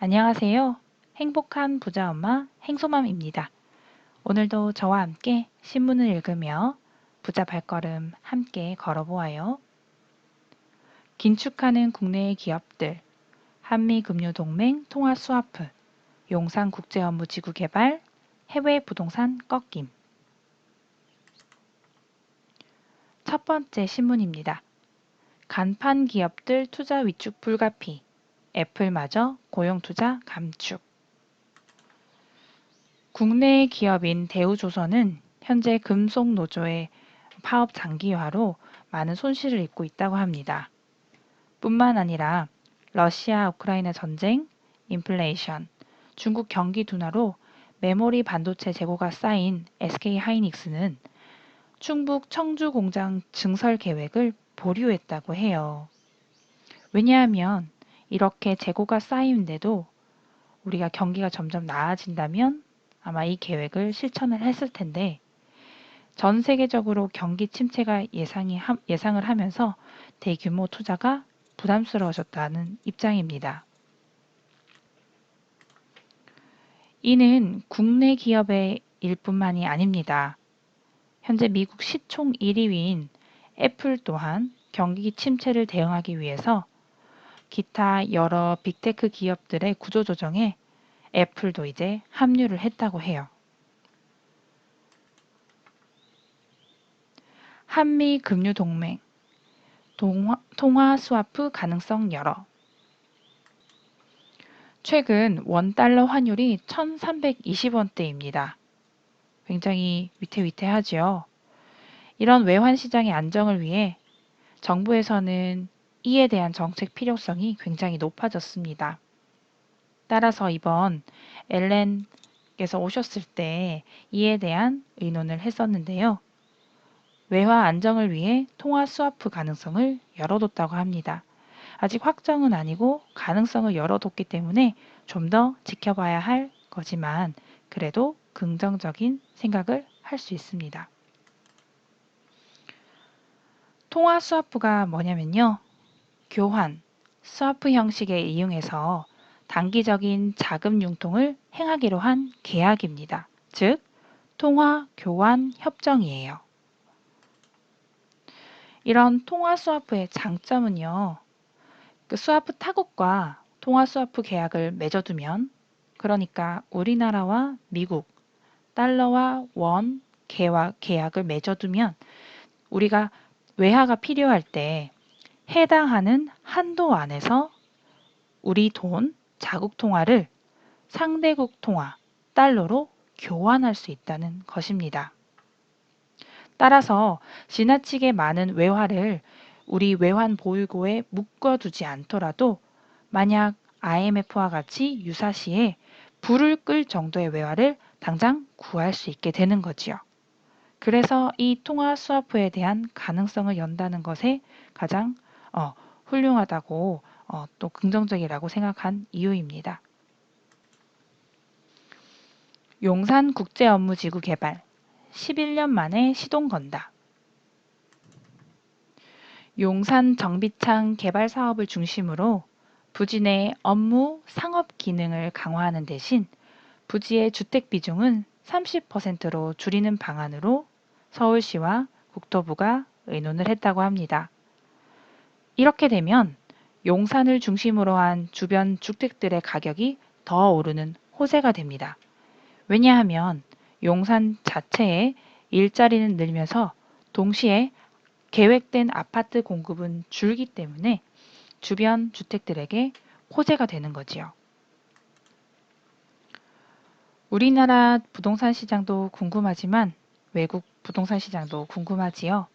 안녕하세요. 행복한 부자 엄마 행소맘입니다. 오늘도 저와 함께 신문을 읽으며 부자 발걸음 함께 걸어보아요. 긴축하는 국내의 기업들, 한미금융동맹 통화 스와프, 용산국제업무지구 개발, 해외 부동산 꺾임. 첫 번째 신문입니다. 간판 기업들 투자 위축 불가피, 애플마저 고용투자 감축. 국내 기업인 대우조선은 현재 금속노조의 파업 장기화로 많은 손실을 입고 있다고 합니다. 뿐만 아니라 러시아 우크라이나 전쟁, 인플레이션, 중국 경기 둔화로 메모리 반도체 재고가 쌓인 SK하이닉스는 충북 청주 공장 증설 계획을 보류했다고 해요. 왜냐하면 이렇게 재고가 쌓이는데도 우리가 경기가 점점 나아진다면 아마 이 계획을 실천을 했을 텐데 전 세계적으로 경기 침체가 예상을 하면서 대규모 투자가 부담스러워졌다는 입장입니다. 이는 국내 기업의 일뿐만이 아닙니다. 현재 미국 시총 1위인 애플 또한 경기 침체를 대응하기 위해서 기타 여러 빅테크 기업들의 구조조정에 애플도 이제 합류를 했다고 해요. 한미 금융 동맹, 통화 스와프 가능성 열어. 최근 원달러 환율이 1320원대입니다. 굉장히 위태위태하죠. 이런 외환 시장의 안정을 위해 정부에서는 이에 대한 정책 필요성이 굉장히 높아졌습니다. 따라서 이번 엘렌께서 오셨을 때 이에 대한 의논을 했었는데요. 외화 안정을 위해 통화 스와프 가능성을 열어뒀다고 합니다. 아직 확정은 아니고 가능성을 열어뒀기 때문에 좀 더 지켜봐야 할 거지만 그래도 긍정적인 생각을 할 수 있습니다. 통화 스와프가 뭐냐면요. 교환, 스와프 형식에 이용해서 단기적인 자금 융통을 행하기로 한 계약입니다. 즉, 통화 교환 협정이에요. 이런 통화 스와프의 장점은요. 그 스와프 타국과 통화 스와프 계약을 맺어두면 그러니까 우리나라와 미국, 달러와 원 계약을 맺어두면 우리가 외화가 필요할 때 해당하는 한도 안에서 우리 돈, 자국 통화를 상대국 통화, 달러로 교환할 수 있다는 것입니다. 따라서 지나치게 많은 외화를 우리 외환 보유고에 묶어두지 않더라도 만약 IMF와 같이 유사시에 불을 끌 정도의 외화를 당장 구할 수 있게 되는 거지요. 그래서 이 통화 스와프에 대한 가능성을 연다는 것에 가장 훌륭하다고 또 긍정적이라고 생각한 이유입니다. 용산국제업무지구 개발 11년 만에 시동 건다. 용산 정비창 개발 사업을 중심으로 부지 내 업무 상업 기능을 강화하는 대신 부지의 주택 비중은 30%로 줄이는 방안으로 서울시와 국토부가 의논을 했다고 합니다. 이렇게 되면 용산을 중심으로 한 주변 주택들의 가격이 더 오르는 호재가 됩니다. 왜냐하면 용산 자체의 일자리는 늘면서 동시에 계획된 아파트 공급은 줄기 때문에 주변 주택들에게 호재가 되는 거지요. 우리나라 부동산 시장도 궁금하지만 외국 부동산 시장도 궁금하지요.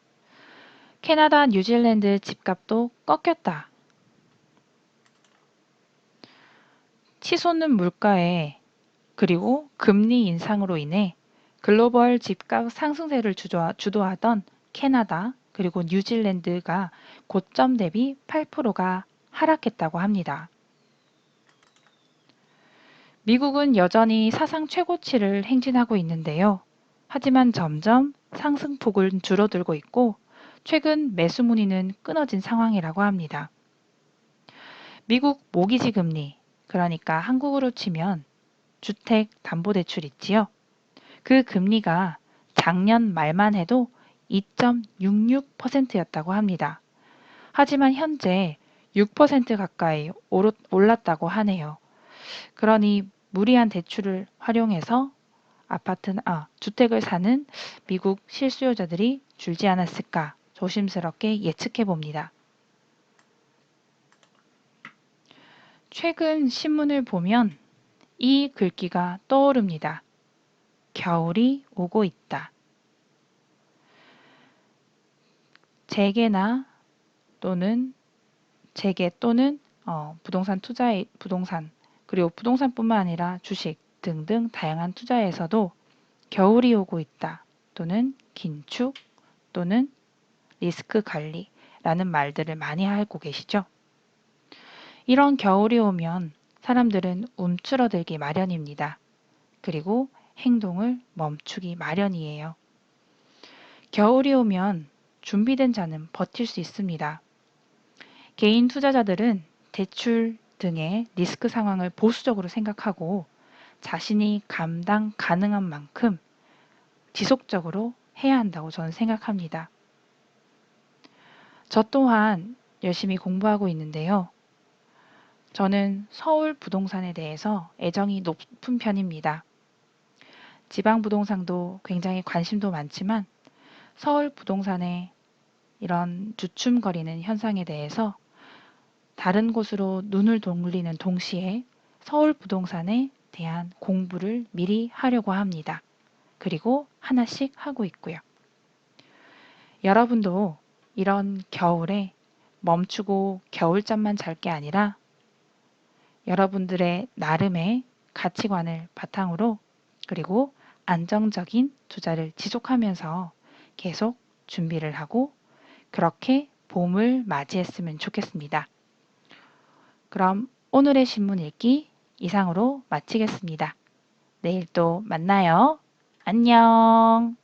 캐나다, 뉴질랜드 집값도 꺾였다. 치솟는 물가에 그리고 금리 인상으로 인해 글로벌 집값 상승세를 주도하던 캐나다 그리고 뉴질랜드가 고점 대비 8%가 하락했다고 합니다. 미국은 여전히 사상 최고치를 행진하고 있는데요. 하지만 점점 상승폭은 줄어들고 있고 최근 매수 문의는 끊어진 상황이라고 합니다. 미국 모기지 금리 그러니까 한국으로 치면 주택담보대출 있지요. 그 금리가 작년 말만 해도 2.66%였다고 합니다. 하지만 현재 6% 가까이 올랐다고 하네요. 그러니 무리한 대출을 활용해서 주택을 사는 미국 실수요자들이 줄지 않았을까 조심스럽게 예측해 봅니다. 최근 신문을 보면 이 글귀가 떠오릅니다. 겨울이 오고 있다. 재개 또는 부동산 그리고 부동산뿐만 아니라 주식 등등 다양한 투자에서도 겨울이 오고 있다 또는 긴축 또는 리스크 관리라는 말들을 많이 하고 계시죠. 이런 겨울이 오면 사람들은 움츠러들기 마련입니다. 그리고 행동을 멈추기 마련이에요. 겨울이 오면 준비된 자는 버틸 수 있습니다. 개인 투자자들은 대출 등의 리스크 상황을 보수적으로 생각하고 자신이 감당 가능한 만큼 지속적으로 해야 한다고 저는 생각합니다. 저 또한 열심히 공부하고 있는데요. 저는 서울 부동산에 대해서 애정이 높은 편입니다. 지방 부동산도 굉장히 관심도 많지만 서울 부동산의 이런 주춤거리는 현상에 대해서 다른 곳으로 눈을 돌리는 동시에 서울 부동산에 대한 공부를 미리 하려고 합니다. 그리고 하나씩 하고 있고요. 여러분도 이런 겨울에 멈추고 겨울잠만 잘 게 아니라 여러분들의 나름의 가치관을 바탕으로 그리고 안정적인 투자를 지속하면서 계속 준비를 하고 그렇게 봄을 맞이했으면 좋겠습니다. 그럼 오늘의 신문 읽기 이상으로 마치겠습니다. 내일 또 만나요. 안녕.